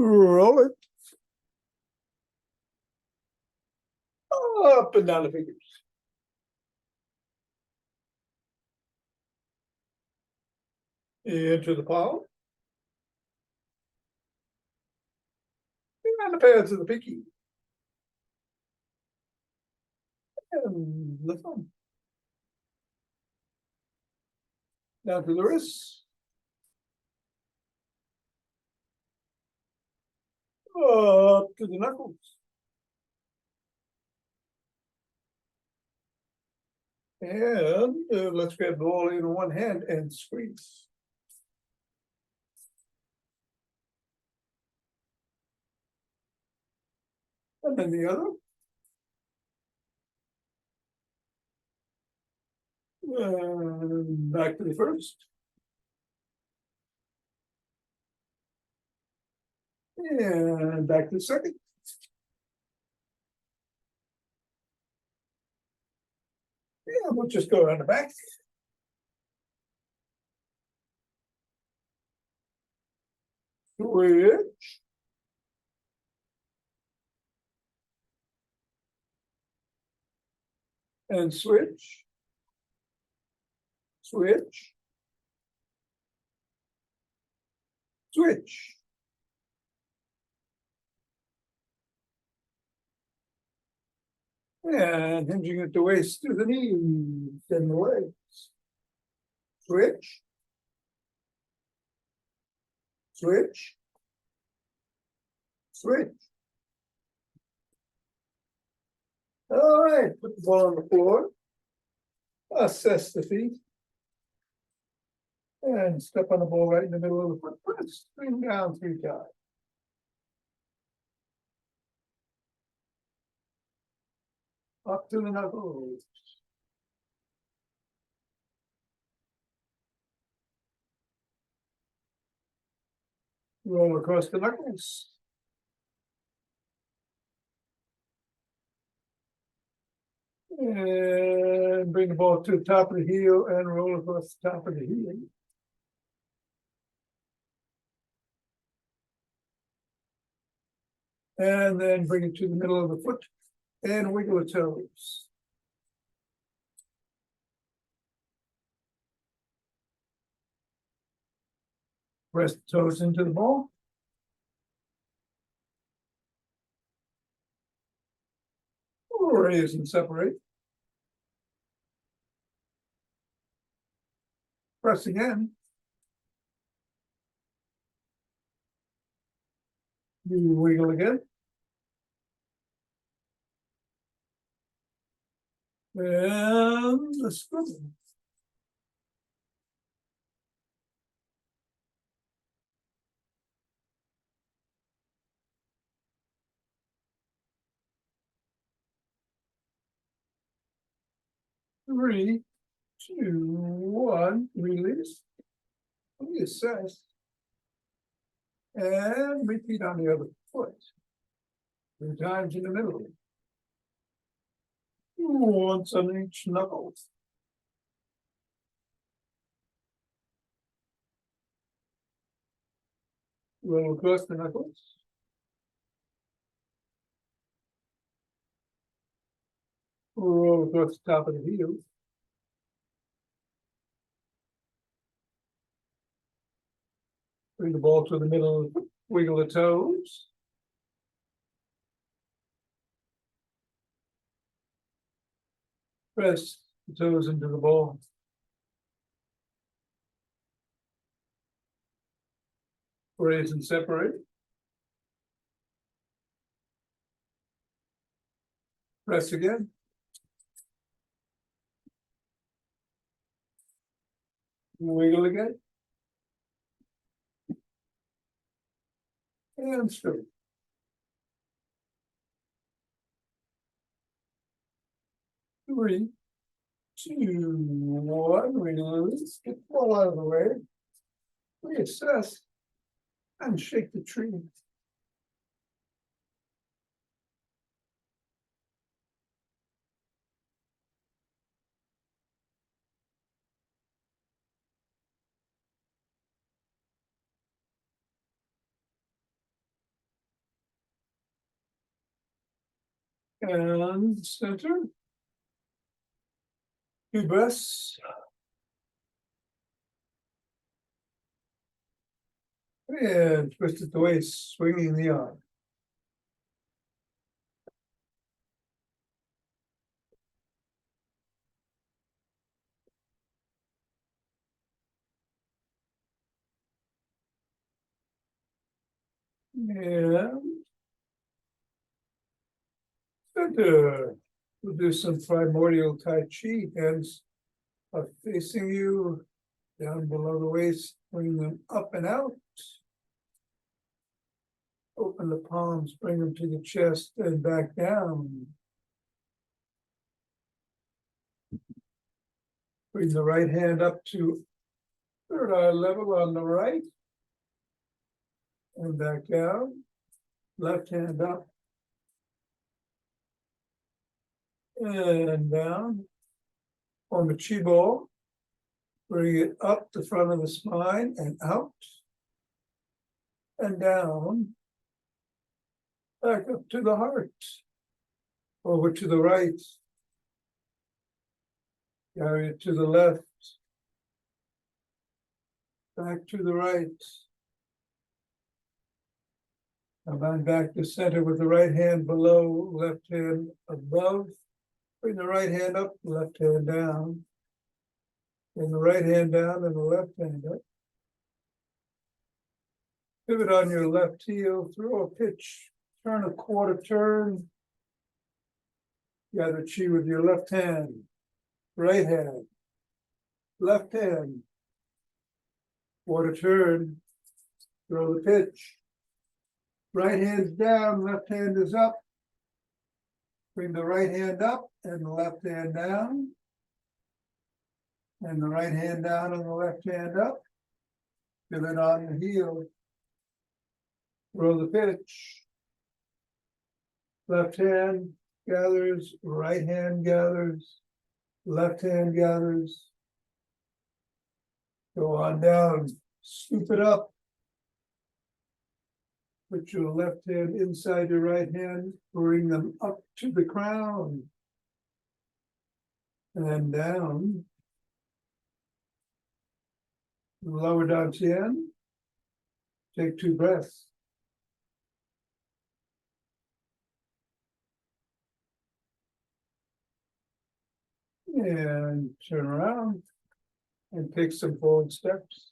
Roll it. Up and down the fingers. Into the palm. And the pads of the pinky. And the thumb. Down to the wrist. Up to the knuckles. And let's grab the ball in one hand and squeeze. And then the other. And back to the first. And back to the second. Yeah, we'll just go around the back. Switch. And switch. Switch. Switch. And hinging at the waist to the knees and the legs. Switch. Switch. Switch. All right, put the ball on the floor. Assess the feet. And step on the ball right in the middle of the foot. Press, swing down 3 times. Up to the knuckles. Roll across the knuckles. And bring the ball to the top of the heel and roll across the top of the heel. And then bring it to the middle of the foot and wiggle the toes. Press the toes into the ball. Raise and separate. Press again. You wiggle again. And the swivel. Three, two, one, release. Reassess. And repeat on the other foot. 3 times in the middle. Once on each knuckle. Roll across the knuckles. Roll across the top of the heel. Bring the ball to the middle, wiggle the toes. Press the toes into the ball. Raise and separate. Press again. Wiggle again. And straight. Three, two, one, release. Get the ball out of the way. Reassess. And shake the tree. And center. Deep breaths. And twist it the waist, swinging the arm. And center. We'll do some primordial Tai Chi. Hands are facing you, down below the waist, bring them up and out. Open the palms, bring them to the chest and back down. Bring the right hand up to third eye level on the right. And back down. Left hand up. And down. On the chi ball. Bring it up the front of the spine and out. And down. Back up to the heart. Over to the right. Carry it to the left. Back to the right. Come on back to center with the right hand below, left hand above. Bring the right hand up, left hand down. Bring the right hand down and the left hand up. Pivot on your left heel, throw a pitch, turn a quarter turn. Gather chi with your left hand, right hand, left hand. Quarter turn, throw the pitch. Right hand's down, left hand is up. Bring the right hand up and the left hand down. And the right hand down and the left hand up. Pivot on the heel. Throw the pitch. Left hand gathers, right hand gathers, left hand gathers. Go on down, scoop it up. Put your left hand inside your right hand, bring them up to the crown. And down. Lower dantian. Take 2 breaths. And turn around and take some forward steps.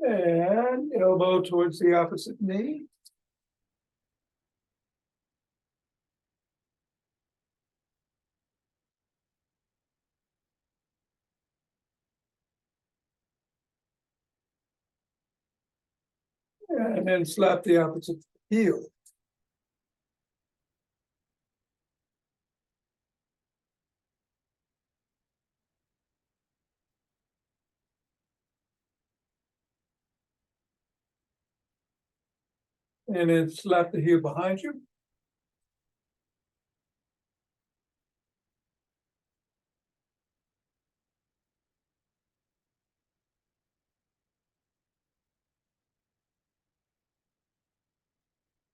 And elbow towards the opposite knee. And then slap the opposite heel. And then slap the heel behind you.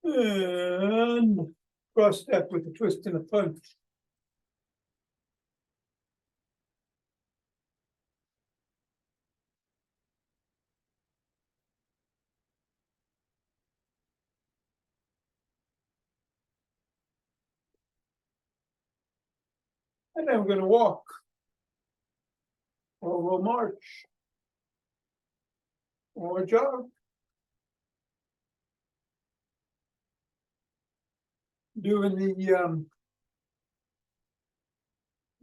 And cross step with a twist and a punch. And then we're going to walk. Or we'll march. Or jog. Doing the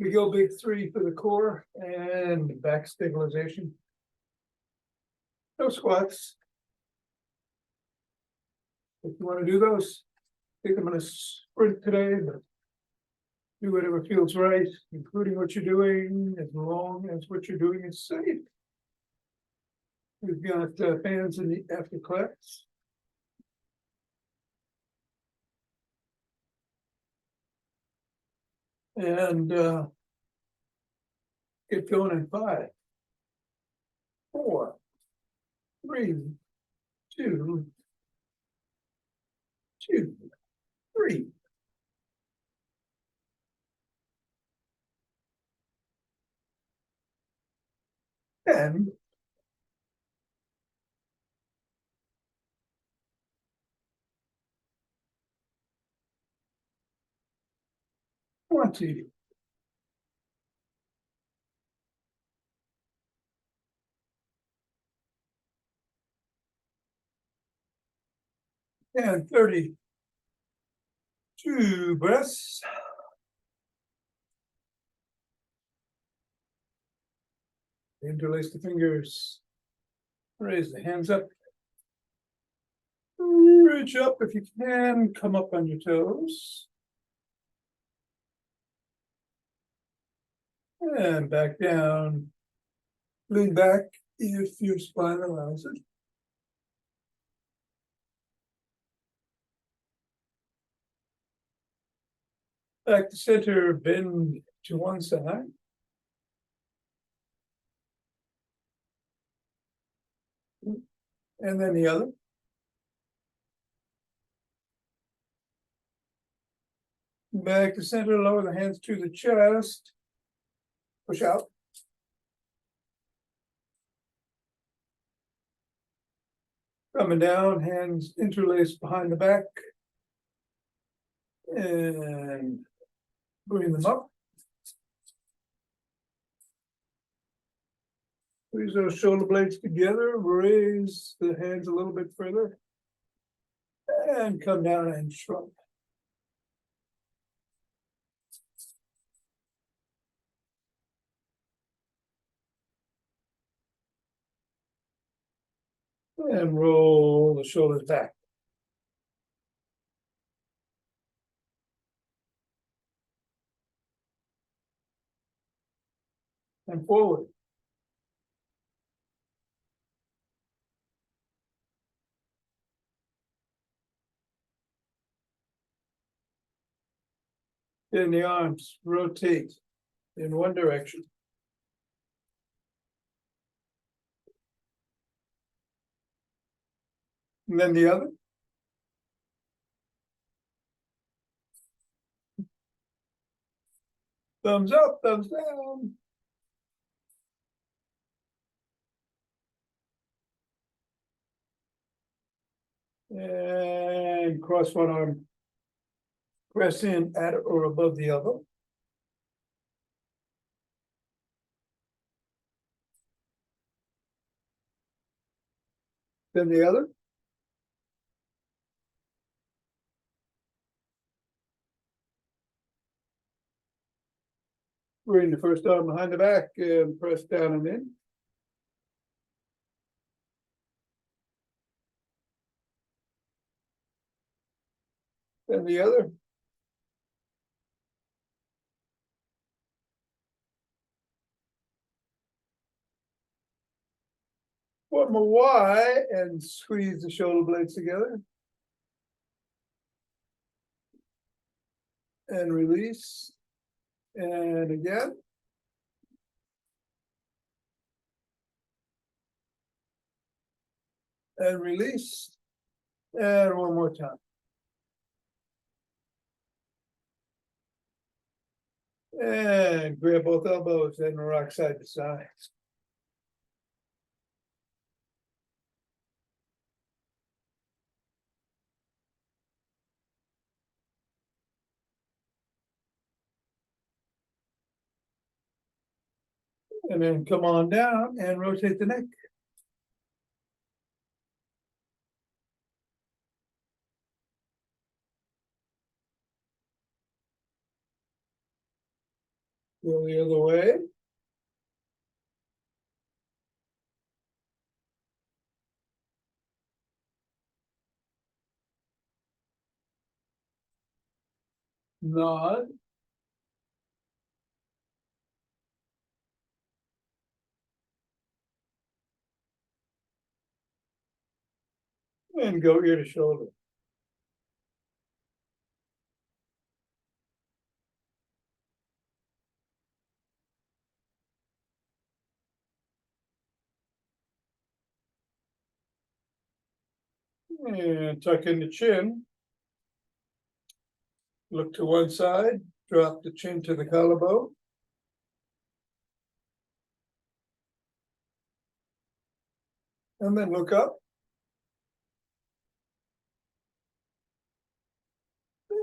McGill Big 3 for the core and back stabilization. No squats. If you want to do those, I think I'm going to sprint today, but do whatever feels right, including what you're doing, as long as what you're doing is safe. We've got fans in the after class. And get going in 5, 4, 3, 2, 2, 3. And 20. And 32 breaths. Interlace the fingers. Raise the hands up. Reach up if you can. Come up on your toes. And back down. Lean back if your spine allows it. Back to center, bend to one side. And then the other. Back to center, lower the hands to the chest. Push out. Coming down, hands interlaced behind the back. And bring them up. Squeeze those shoulder blades together, raise the hands a little bit further. And come down and shrug. And roll the shoulders back. And forward. Then the arms rotate in one direction. And then the other. Thumbs up, thumbs down. And cross one arm. Press in at or above the other. Then the other. Bring the first arm behind the back and press down and in. Then the other. Form a Y and squeeze the shoulder blades together. And release. And again. And release. And one more time. And grab both elbows and rock side to side. And then come on down and rotate the neck. Go the other way. Nod. And go ear to shoulder. And tuck in the chin. Look to one side, drop the chin to the collarbone. And then look up.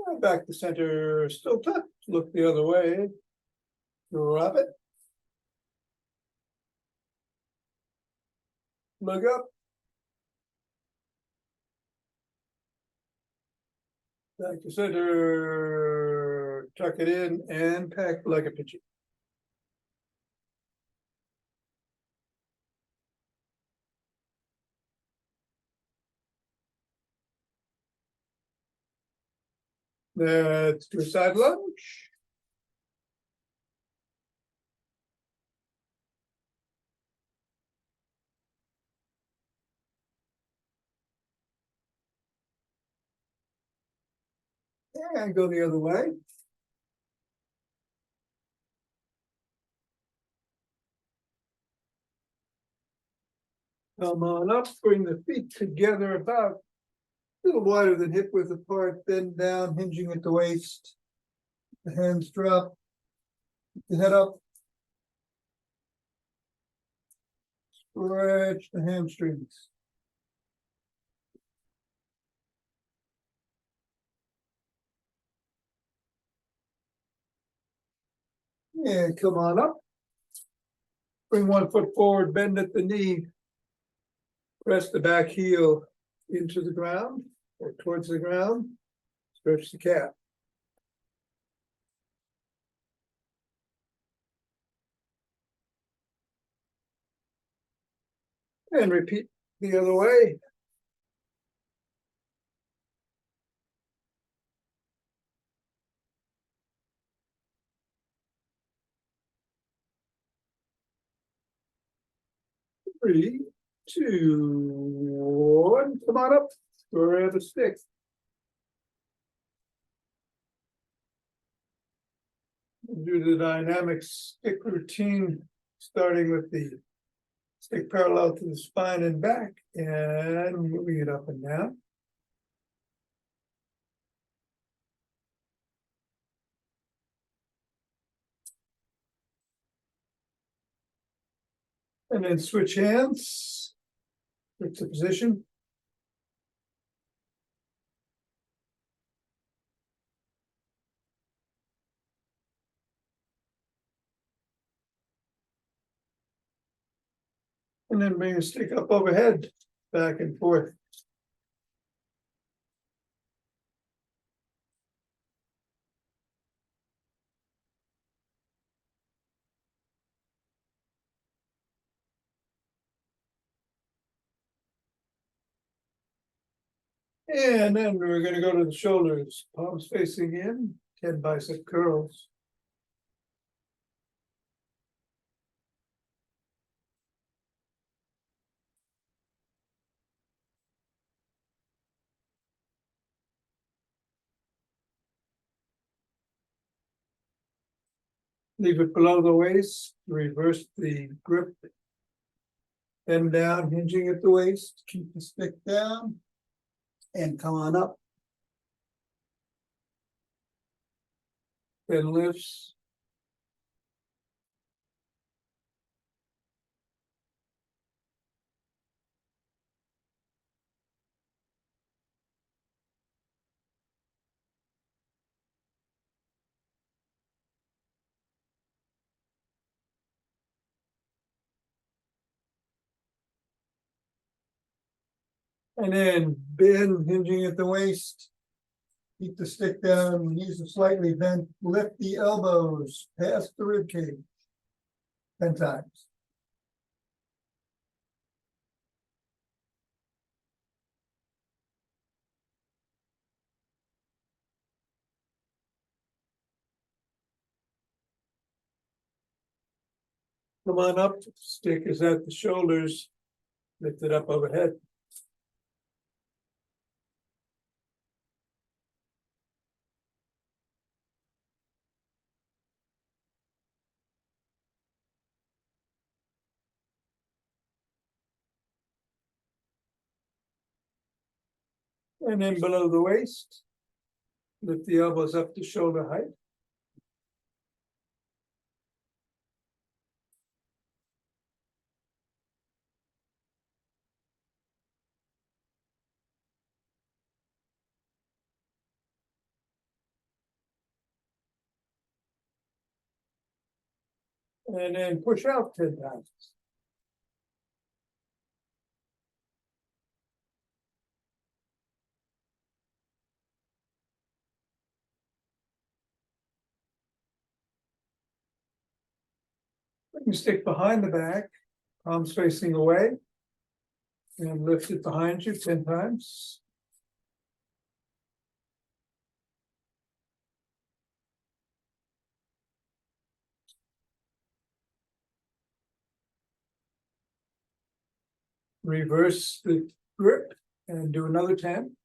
And back to center, still tucked. Look the other way. Drop it. Look up. Back to center. Tuck it in and pack like a pigeon. Let's do a side lunge. And go the other way. Come on up, bring the feet together about a little wider than hip width apart, bend down, hinging at the waist. The hands drop, the head up. Stretch the hamstrings. And come on up. Bring one foot forward, bend at the knee. Press the back heel into the ground or towards the ground. Stretch the calf. And repeat the other way. Three, two, one. Come on up. Grab a stick. Do the dynamic stick routine, starting with the stick parallel to the spine and back, and moving it up and down. And then switch hands. Switch the position. And then bring a stick up overhead, back and forth. And then we're going to go to the shoulders, palms facing in, 10 bicep curls. Leave it below the waist, reverse the grip. Bend down, hinging at the waist, keep the stick down, and come on up. Then lifts. And then bend, hinging at the waist. Keep the stick down, knees are slightly bent, lift the elbows past the rib cage. 10 times. Come on up, stick is at the shoulders, lift it up overhead. And then below the waist, lift the elbows up to shoulder height. And then push out 10 times. Put your stick behind the back, palms facing away, and lift it behind you 10 times. Reverse the grip and do another 10.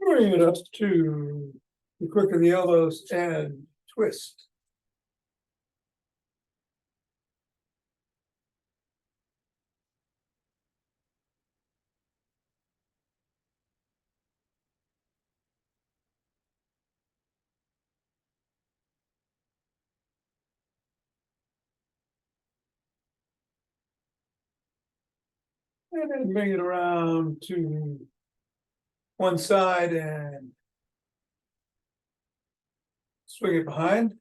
Bring it up to the crook of the elbows and twist. And then bring it around to one side and swing it behind.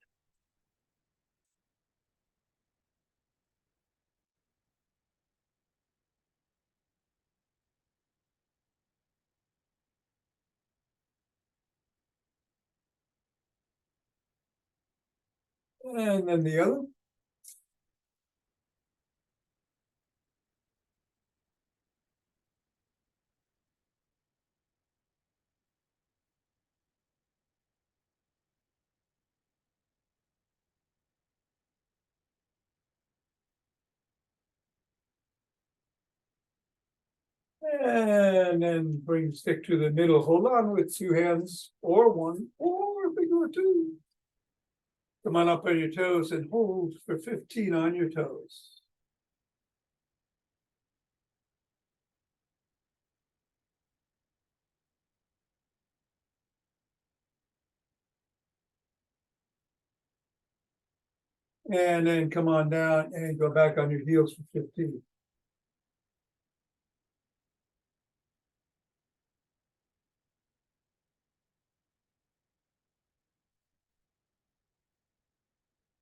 And then the other. And then bring the stick to the middle. Hold on with two hands or one or a bigger two. Come on up on your toes and hold for 15 on your toes. And then come on down and go back on your heels for 15.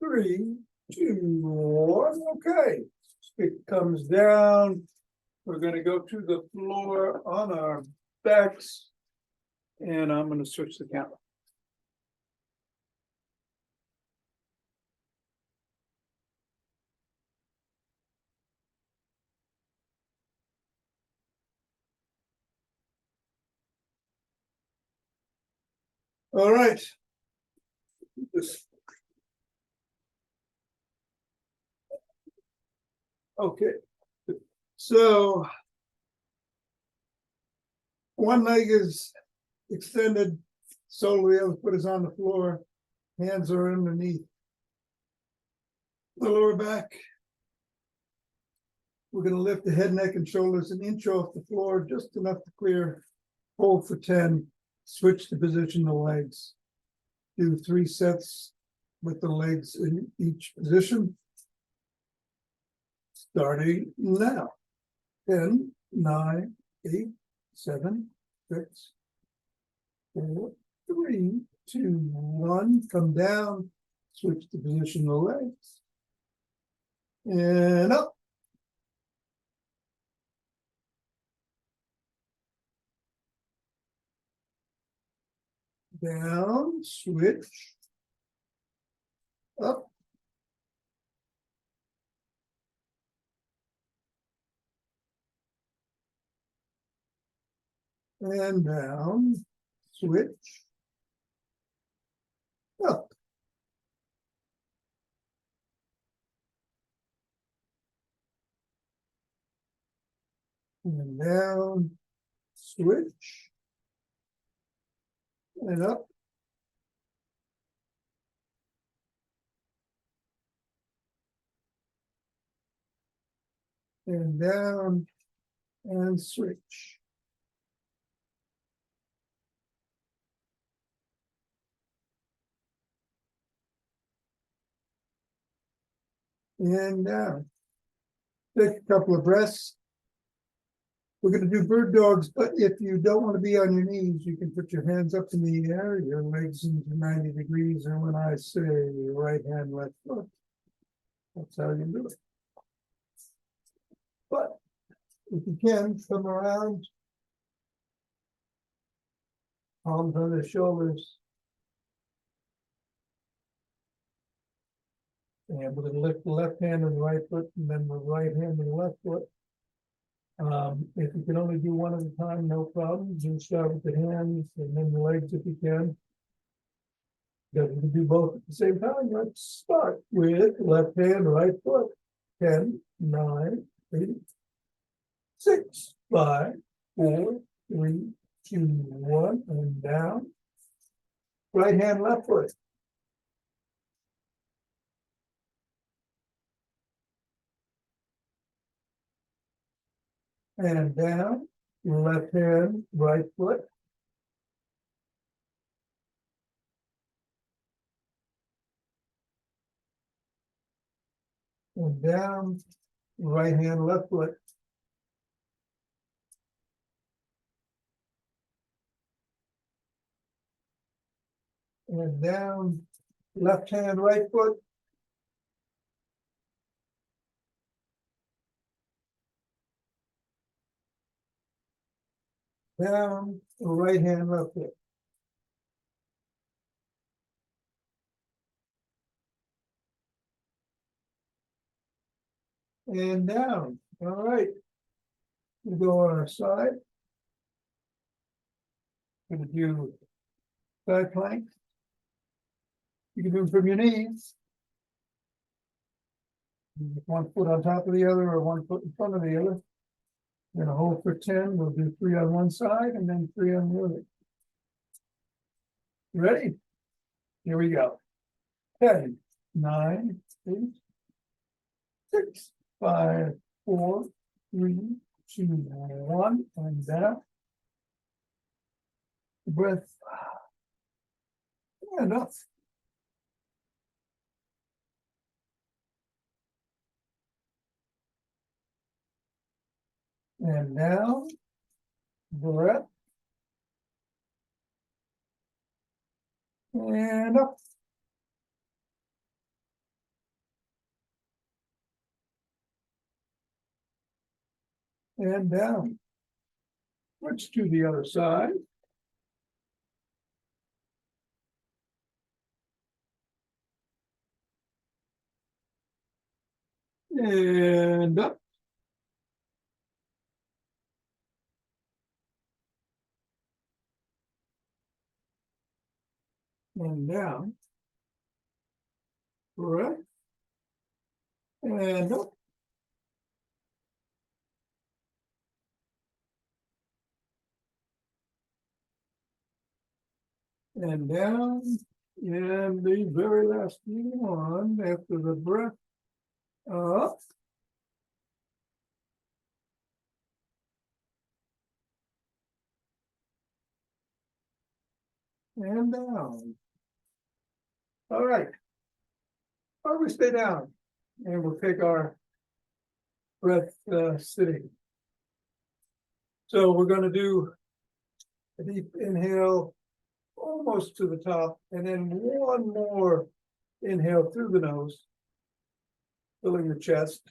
Three, two, one. Okay. Stick comes down. We're going to go to the floor on our backs. And I'm going to switch the camera. All right. Okay. So one leg is extended, sole of the other foot is on the floor, hands are underneath the lower back. We're going to lift the head, neck, and shoulders an inch off the floor, just enough to clear. Hold for 10. Switch to position the legs. Do 3 sets with the legs in each position. Starting now. 10, 9, 8, 7, 6, 4, 3, 2, 1. Come down. Switch to position the legs. And up. Down, switch, up, and down, switch, up. And down, switch, and up. And down and switch. And down. Take a couple of breaths. We're going to do bird dogs, but if you don't want to be on your knees, you can put your hands up in the air, your legs into 90 degrees, and when I say right hand, left foot, that's how you do it. But if you can, come around, palms on the shoulders. And we're going to lift the left hand and the right foot, and then the right hand and the left foot. If you can only do one at a time, no problem. Just start with the hands and then the legs if you can. You can do both at the same time. Let's start with left hand, right foot. 10, 9, 8, 6, 5, 4, 3, 2, 1, and down. Right hand, left foot. And down. Left hand, right foot. And down. Right hand, left foot. And down. Left hand, right foot. Down, right hand, left foot. And down. All right. We go on our side. Going to do side planks. You can do them from your knees. One foot on top of the other or one foot in front of the other. We're going to hold for 10. We'll do 3 on one side and then 3 on the other. Ready? Here we go. 10, 9, 8, 6, 5, 4, 3, 2, 1, and down. Breath. And up. And down. Breath. And up. And down. Switch to the other side. And up. And down. Breath. And up. And down. And the very last one after the breath. Up. And down. All right. Or we stay down. And we'll take our breath sitting. So we're going to do a deep inhale almost to the top, and then one more inhale through the nose, filling the chest,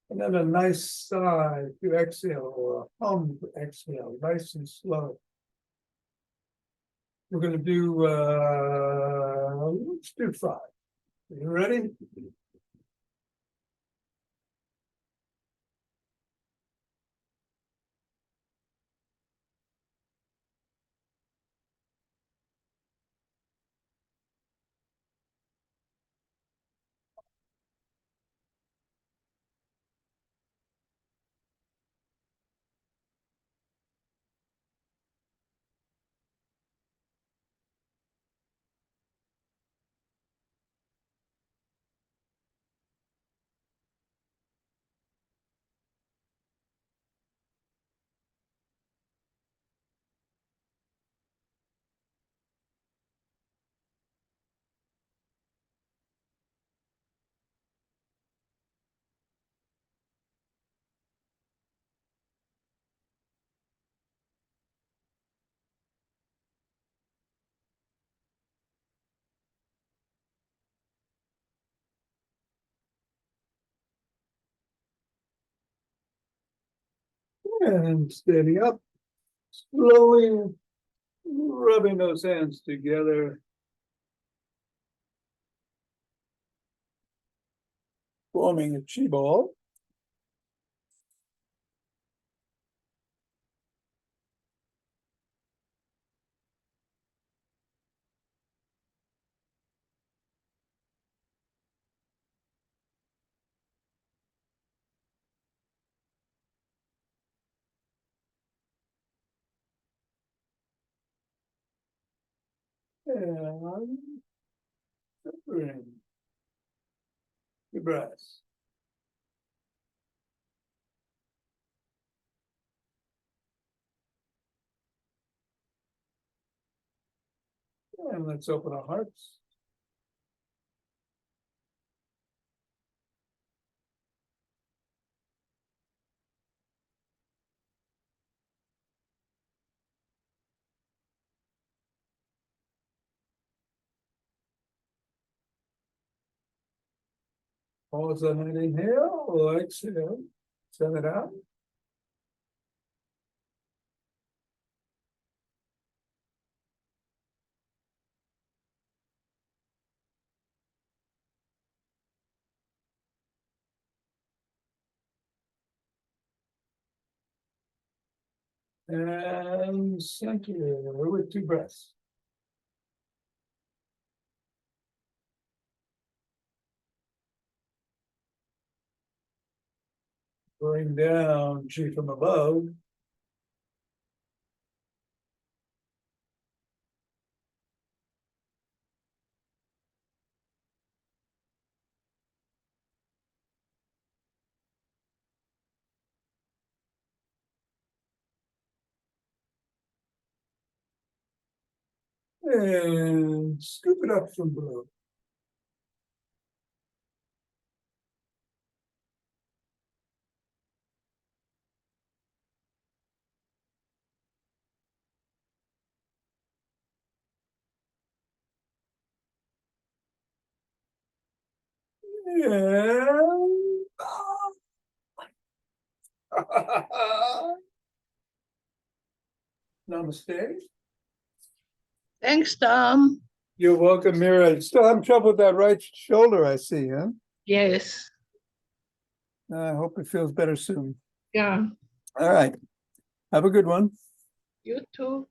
and then a nice sigh to exhale, or a hum to exhale, nice and slow. We're going to do, let's do 5. Are you ready? And standing up, slowly rubbing those hands together. Forming a chi ball. And bring the breath. And let's open our hearts. Pause on an inhale or exhale. Send it out. And center with 2 breaths. Bring down chi from above. And scoop it up from below. And namaste. Thanks, Tom. You're welcome, Mira. Still having trouble with that right shoulder, I see, huh? Yes. I hope it feels better soon. Yeah. All right. Have a good one. You too.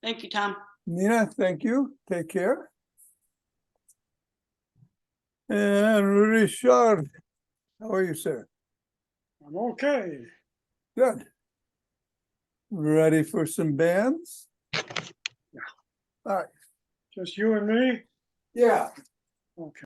Thank you, Tom. Nina, thank you. Take care. And Richard, how are you, sir? I'm okay. Good. Ready for some bands? Yeah. All right. Just you and me? Yeah. Okay.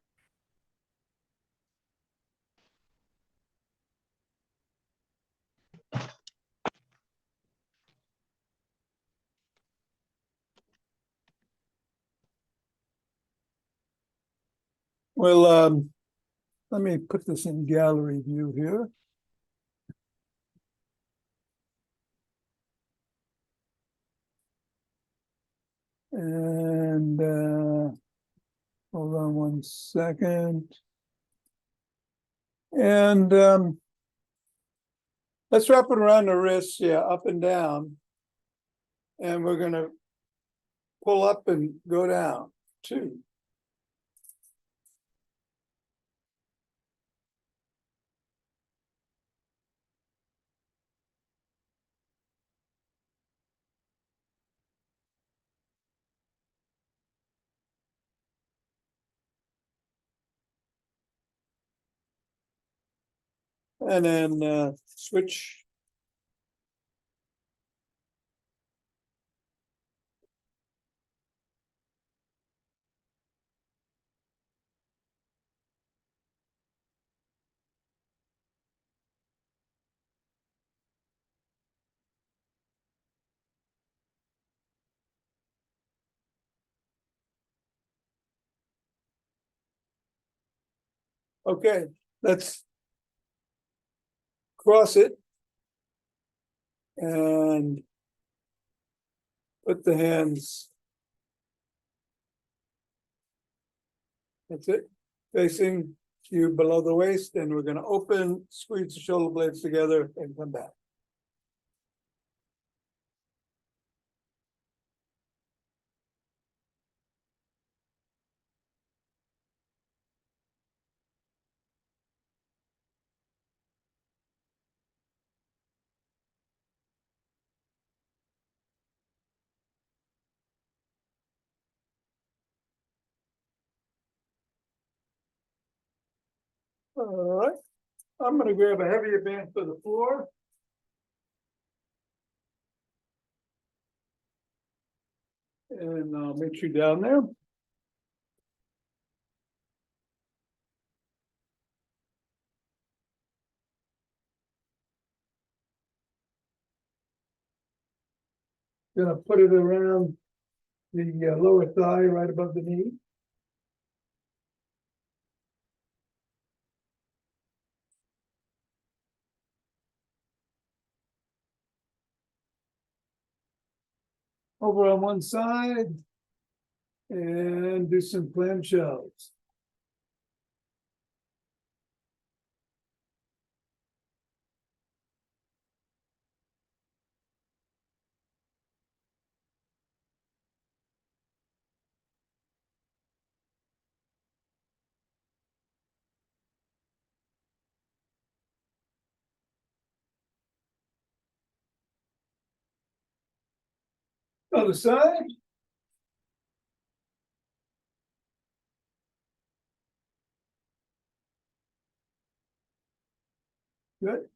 Well, let me put this in gallery view here. And hold on 1 second. And let's wrap it around the wrists, yeah, up and down. And we're gonna pull up and go down, 2. And then switch. Okay, let's cross it and put the hands. That's it, facing you below the waist, and we're going to open, squeeze the shoulder blades together, and come back. All right, I'm gonna grab a heavier band for the floor. And I'll meet you down there. Gonna put it around the lower thigh, right above the knee. Over on one side. And do some clamshells. Other side. Good.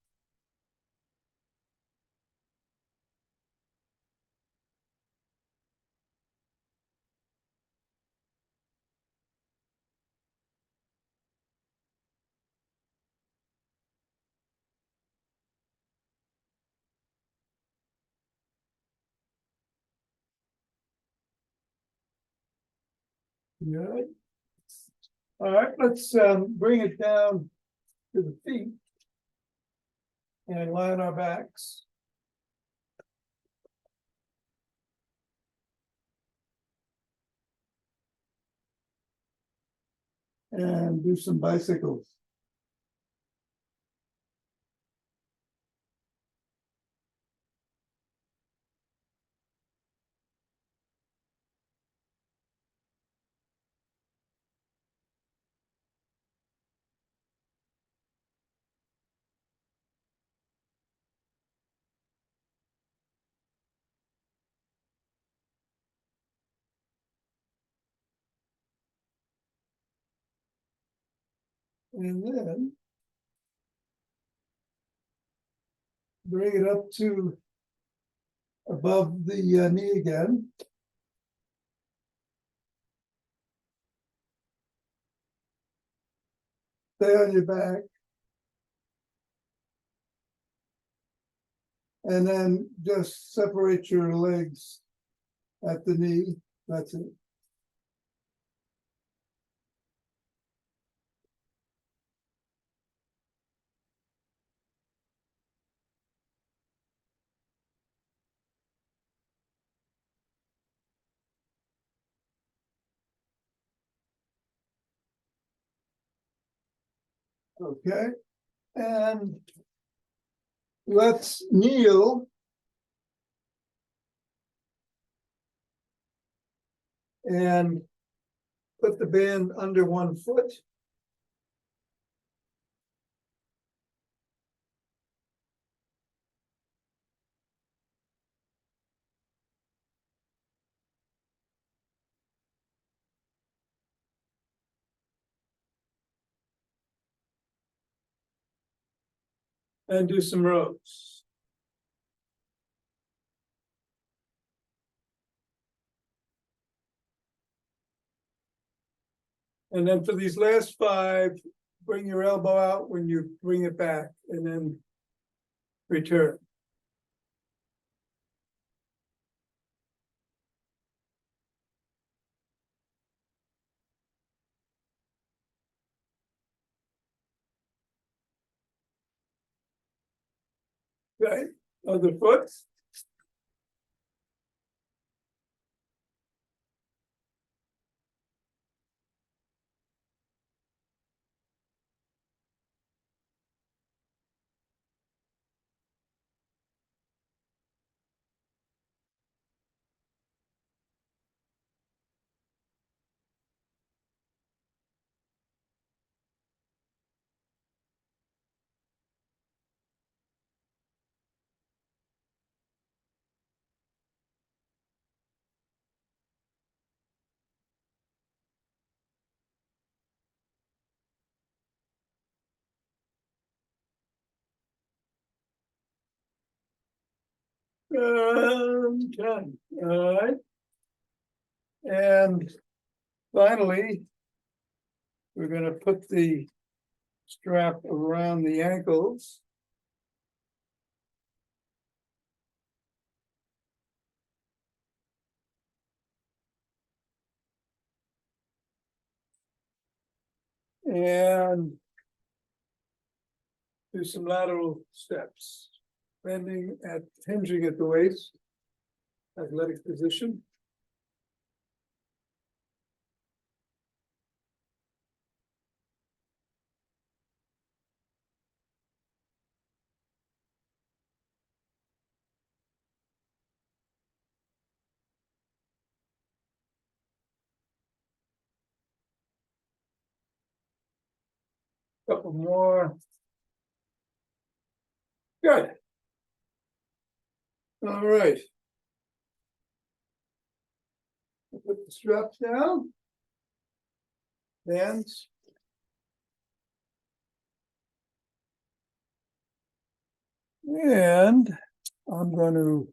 Good. All right, let's bring it down to the feet. And line our backs. And do some bicycles. And then bring it up to above the knee again. Stay on your back. And then just separate your legs at the knee. That's it. Okay, and let's kneel. And put the band under 1 foot. And do some rows. And then for these last 5, bring your elbow out when you bring it back and then return. Okay, other foot. Done, all right. And finally, we're gonna put the strap around the ankles. And do some lateral steps, bending at, hinging at the waist, athletic position. Couple more. Good. All right. Put the straps down. Bands. And I'm going to